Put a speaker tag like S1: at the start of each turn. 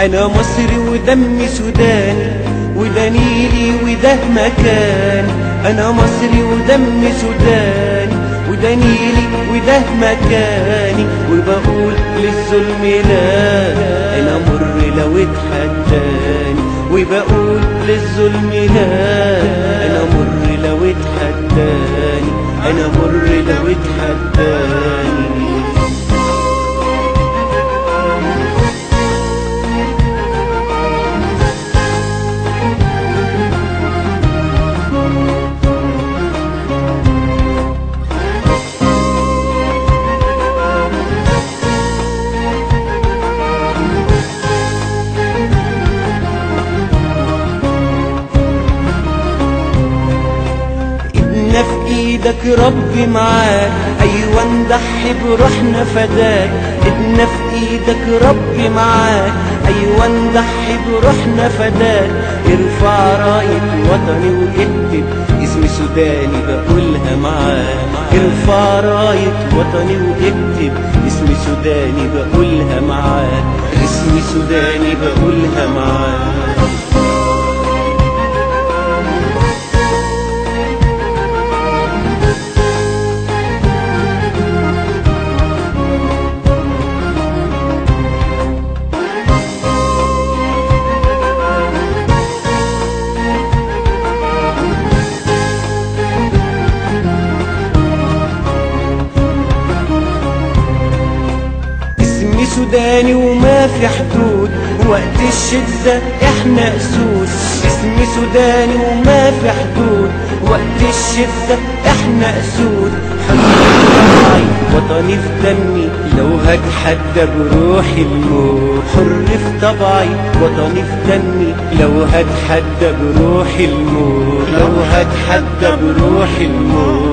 S1: أنا مصري ودمي سوداني، وده نيلي وده مكاني. أنا مصري ودمي سوداني، وده نيلي وده مكاني. وبقول للظلم لا، أنا مر لو اتحداني. وبقول للظلم لا، أنا مر لو اتحداني. أنا مر لو اتحداني. في ايدك ربي معاك، ايوه نضحي بروحنا فداك. ايدنا في ايدك ربي معاك، ايوه نضحي بروحنا فداك. ارفع راية وطني واكتب اسم سوداني بقولها معاك. ارفع راية وطني واكتب اسم سوداني بقولها معاك. اسم سوداني بقولها معاك. سوداني وما في حدود، وقت الشدة احنا اسود. اسمي سوداني وما في حدود، وقت الشدة احنا اسود. حرية طبعي وطني في دمي، لو هتحدى بروحي الموت. حر في طبعي وطني في دمي، لو هتحدى بروحي الموت. لو هتحدى بروحي الموت.